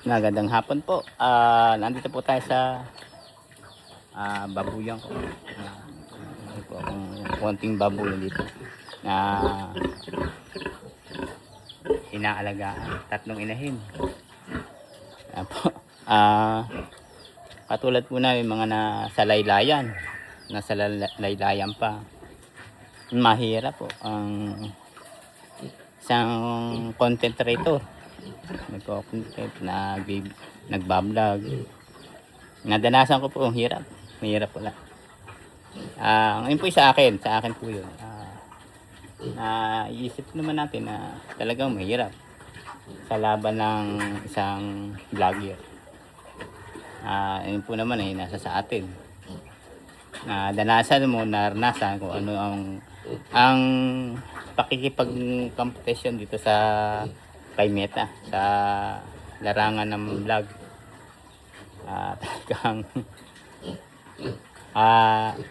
Magandang hapon po. Nandito po tayo sa babuyan ko. Ito po akong konting babuyan dito na inaalagaan. Tatlong inahin. Ayan po. Katulad po namin mga nasa laylayan. Nasa laylayan pa. Mahirap po ang isang content creator. Nagko-content, nagbablog. Nadanasan ko po ang hirap. Mahirap pala. Ngayon po sa akin po yun. Iisip naman natin na talagang mahirap sa laban ng isang vlogger. Yun po naman ay nasa sa atin. Danasan mo, naranasan kung ano ang pakikipag-competition dito sa kay Meta sa larangan ng vlog. Talagang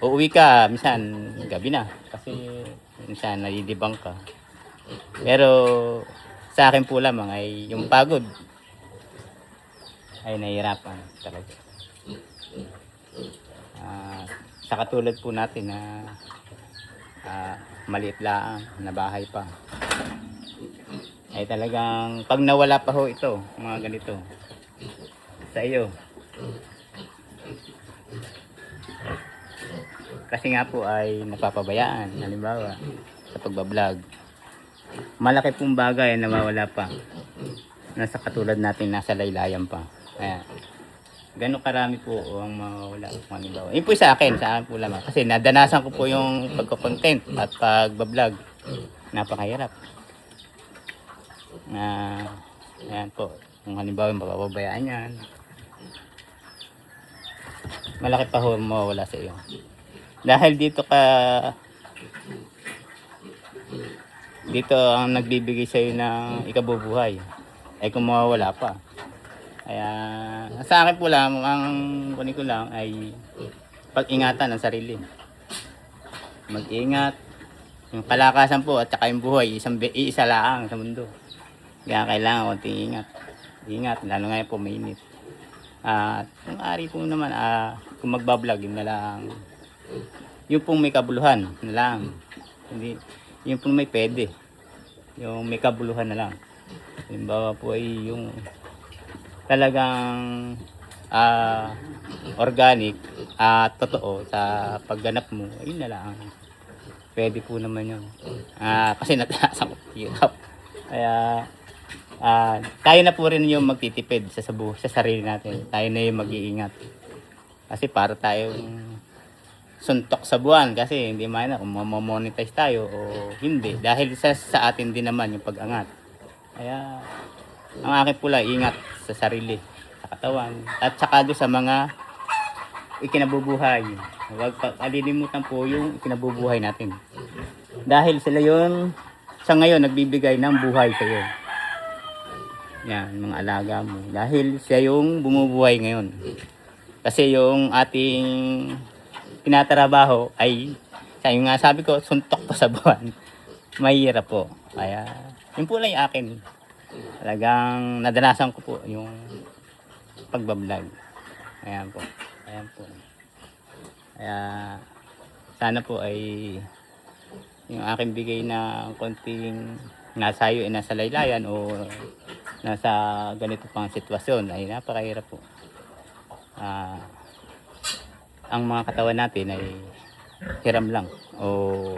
uuwi ka minsan gabi na kasi minsan nalilibang ka, pero sa akin po lamang ay yung pagod ay nahihirapan talaga. Sa katulad po natin na maliit lang na bahay pa, ay talagang pag nawala pa ho ito, mga ganito sa iyo, kasi nga po ay napapabayaan. Halimbawa sa pagbablog, malaki pong bagay na nawawala pa, nasa katulad natin nasa laylayan pa. Kaya gano'ng karami po ang mawawala. Halimbawa yun po sa akin po lamang, kasi nadanasan ko po yung pagko-content at pagbablog. Napakahirap. Ayan po, kung halimbawa mapapabayaan yan, malaki pa ho mawawala sa iyo. Dahil dito ang nagbibigay sa iyo ng ikabubuhay ay kung mawawala pa. Kaya sa akin po lang, ang kunin ko lang ay pag-ingatan ng sarili. Mag-ingat. Yung kalakasan po at saka yung buhay, iisa lang sa mundo. Kaya kailangan konting ingat. Ingat, lalo ngayon po mainit. At kung ari po naman, kung magbablog, yun na lang. Yung pong may kabuluhan na lang. Hindi, yung pong may pwede. Yung may kabuluhan na lang. Halimbawa po ay yung talagang organic at totoo sa pagganap mo, yun na lang. Pwede po naman yun. Kasi nataasan ko hirap. Kaya tayo na po rin yung magtitipid sa sarili natin. Tayo na yung mag-iingat. Kasi para tayong suntok sa buwan, kasi hindi man kung mamonetize tayo o hindi. Dahil sa atin din naman yung pag-angat. Kaya ang akin pula, ingat sa sarili, sa katawan, at saka doon sa mga ikinabubuhay. Huwag alilimutan po yung ikinabubuhay natin. Dahil sila yun sa ngayon nagbibigay ng buhay sa iyo. Yan, mga alaga mo. Dahil siya yung bumubuhay ngayon. Kasi yung ating tinatrabaho ay, yung nga sabi ko, suntok pa sa buwan. Mahirap po. Kaya, yun po lang yung akin. Talagang nadanasan ko po yung pagbablog. Ayan po. Ayan po. Kaya, sana po ay yung aking bigay na konting nasayo ay nasa laylayan o nasa ganito pang sitwasyon ay napakahirap po. Ang mga katawan natin ay hiram lang o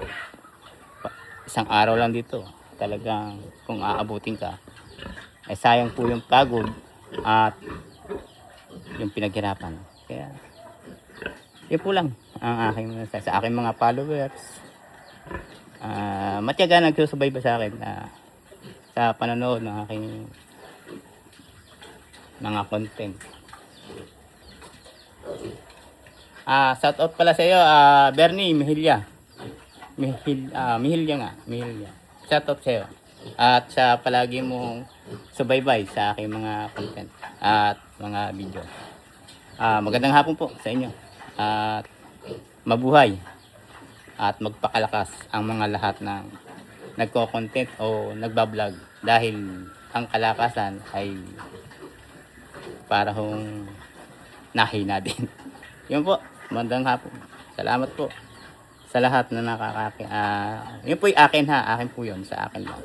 isang araw lang dito. Talagang kung aabutin ka ay sayang po yung pagod at yung pinaghirapan. Kaya yun po lang ang aking sa aking mga followers. Matyaga nagsusubayba sa akin sa panonood ng aking mga content. Shout out pala sa iyo, Bernie Mihilya. Mihilya nga, Mihilya. Shout out sa iyo. At sa palagi mong subaybay sa aking mga content at mga video. Magandang hapon po sa inyo. At mabuhay at magpakalakas ang mga lahat ng nagko-content o nagbablog, dahil ang kalakasan ay para hong nahina din. Yun po, magandang hapon. Salamat po sa lahat na yun po yung akin ha, akin po yun, sa akin lang.